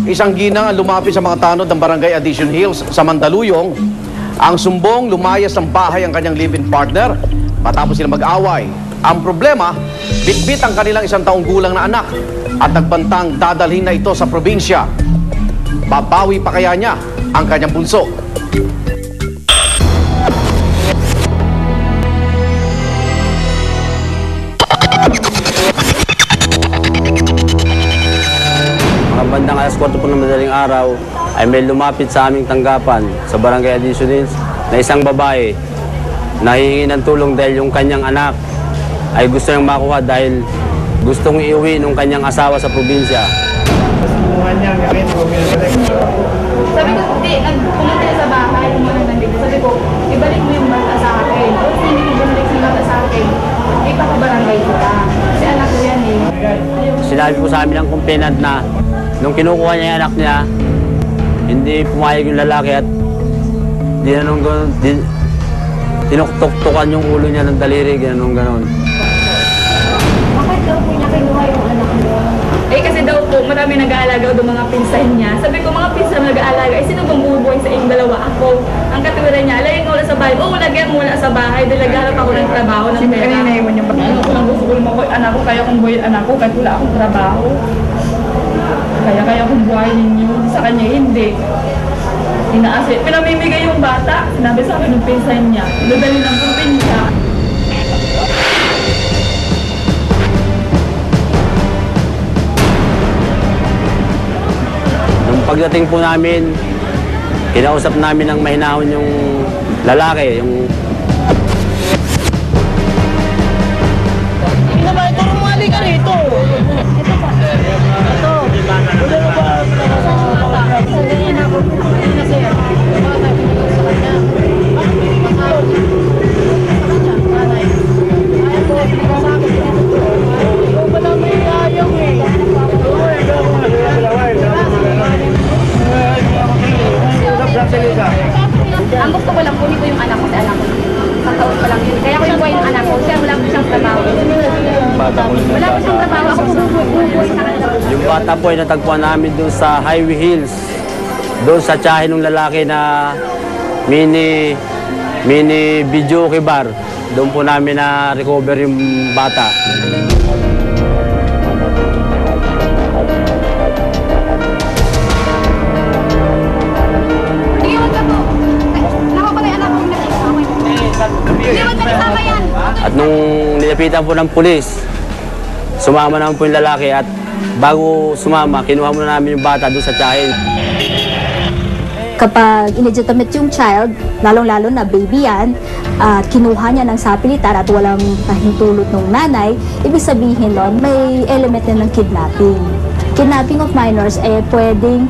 Isang ginang ang lumapit sa mga tanod ng Barangay Addition Hills sa Mandaluyong. Ang sumbong, lumayas ng bahay ang kanyang live-in partner matapos sila mag-away. Ang problema, bitbit ang kanilang 1 taong gulang na anak at nagbantang dadalhin na ito sa probinsya. Babawi pa kaya niya ang kanyang bunso? Bandang alas 4 po ng madaling araw ay may lumapit sa aming tanggapan sa Barangay Addition Hills na isang babae na hihingi ng tulong dahil yung kanyang anak ay gusto niyang makuha dahil gustong iuwi ng kanyang asawa sa probinsya. Sabi ko, hindi, pumunta sa bahay, sabi ko, ibalik mo yung bata sa akin. O hindi mo binalik yung bata sa akin, ipakabarangay kita. Kasi anak ko yan eh. Sinabi po sa amin ng complainant na nung kinukuha niya yung anak niya, hindi pumayag yung lalaki at tinuktuktukan yung ulo niya ng daliri, gano'n. Bakit daw po niya kinuha yung anak mo? Eh kasi daw po, marami nag-aalaga doon mga pinsan niya. Sabi ko, mga pinsan nag-aalaga, eh sino bang bubuhay sa inyong dalawa? Ako. Ang katuwiran niya, lagyan ko wala sa bahay. Oo, lagyan mo wala sa bahay. Dahil nagharap ako ng trabaho, ng pera. Kanina iwan niya. Ano ko lang gusto ko yung mabuhay anak ko, kaya kong buhay anak ko, kahit wala akong trabaho. Kaya kung buhay ninyo, sa kanya hindi. Inaasit. Pinamimigay yung bata. Sinabi sa akin ng pinsan niya. Dadali ng probinsya. Nung pagdating po namin, kinausap namin ng mahinahon yung lalaki, yung Mali ka rito. Ang gusto ko lang, kunin ko yung anak ko sa anak ko. Pagkaon ko lang yun. Kaya ko yung buhay ng anak ko. Siya wala po siyang trabaho. Wala po siyang trabaho. Ako bubuhay sa kanila. yung bata po ay natagpuan namin doon sa Highway Hills. Doon sa tiyahin ng lalaki na mini video bar. Doon po namin na-recover yung bata. At nung nilapitan po ng pulis, sumama naman po yung lalaki at bago sumama, kinuha muna namin yung bata doon sa tiyahin. Kapag illegitimate yung child, lalong-lalo na baby yan, at kinuha niya ng sapilitan at walang pahintulot ng nanay, ibig sabihin nun, may element na ng kidnapping. Kidnapping of minors ay pwedeng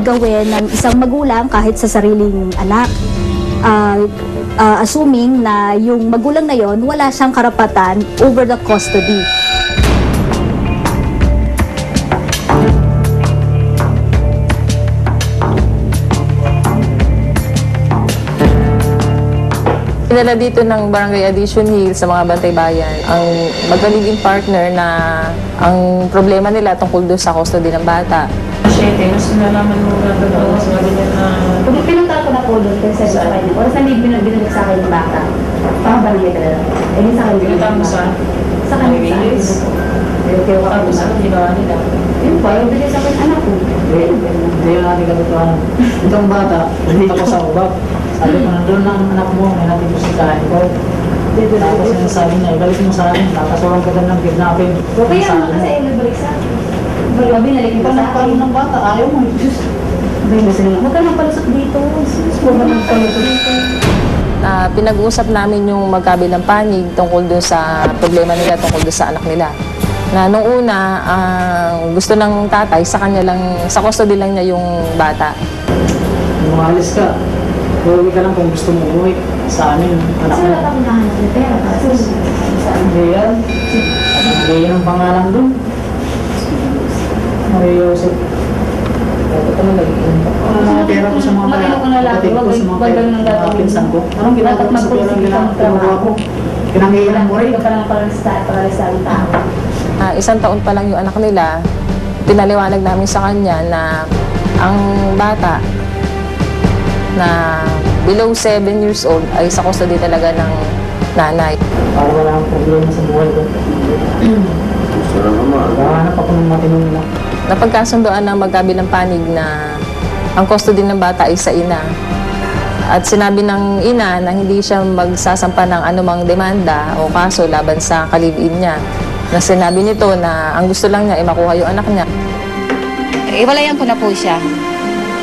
gawin ng isang magulang kahit sa sariling anak. Assuming na yung magulang na yon wala siyang karapatan over the custody. Pinala dito ng Barangay Addition Hills sa mga Bantay Bayan ang magkaliging partner na ang problema nila tungkol doon sa custody ng bata. Mas nalaman mo na doon sa ganyan na... Kung pinunta ko na po doon, kasi sa kanya, oras na binalik sa akin yung bata. Pakabarangay ka na lang. Eh, sa akin. Pinunta mo sa? Sa kanya. Tapos ano, ginawa nila? Yun po, yung bigay sa akin, anak ko. Hindi yun natin katotohanan. Itong bata, pumunta ko sa ubak. Sabi ko, nandun lang ang anak mo, may natin ko si kain ko. Tapos sinasabi niya, ibalik mo sa akin, nakasuhan ka din ng kidnapping. Kaya naman kasi ay nagbalik sa akin. Binalik mo sa akin. Ng bata, ayaw mo. Huwag ka nang palusot dito. Huwag ka nang palusot dito. Pinag-uusap namin yung magkabilang panig tungkol doon sa problema nila, tungkol doon sa anak nila. Na nung una, gusto ng tatay, sa kanya lang, sa custody lang niya yung bata. Kung maalis ka, uuwi ka lang kung gusto mo umuwi sa amin. Anak Kasi mo. wala akong nahanap ng pera. Hindi yan. Hindi yan ang pangalan doon. Maria Joseph. Ito naman nag-iin pa. Pera ko sa mga Matino ko na lang. Huwag ganun ang gagawin. pinsan ko. Anong ginagawa ko sa pera ginagawa ko? Pinangilan mo rin. Hindi ka parang paralista ang tao. 1 taon pa lang yung anak nila, pinaliwanag namin sa kanya na ang bata na below 7 years old ay sa custody talaga ng nanay. Para wala akong problema sa buhay ko. Nakahanap ako ng matinong nila. Napagkasundoan ng magkabilang panig na ang custody ng bata ay sa ina. At sinabi ng ina na hindi siya magsasampa ng anumang demanda o kaso laban sa kalibin niya. Na sinabi nito na ang gusto lang niya ay makuha yung anak niya. Iwalayan ko na po siya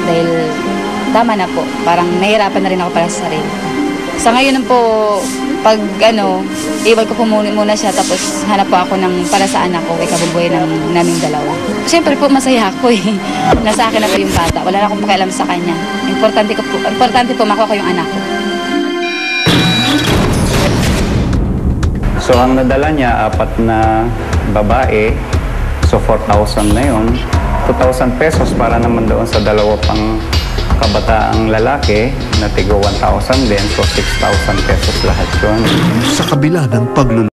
dahil tama na po. Parang nahihirapan na rin ako para sa sarili. Sa ngayon po, pag iwan ko po muna siya tapos hanap po ako ng para sa anak ko, ikabubuhay ng naming dalawa. Siyempre po masaya ako eh. Nasa akin na po yung bata. Wala na akong pakialam sa kanya. Importante po makuha ko yung anak ko. So ang nadala niya, 4 na babae. So 4,000 na yun. 2,000 pesos para naman doon sa 2 pang kabataang lalaki na tigo 1,000 din. So 6,000 pesos lahat yun. Sa kabila ng pagluloko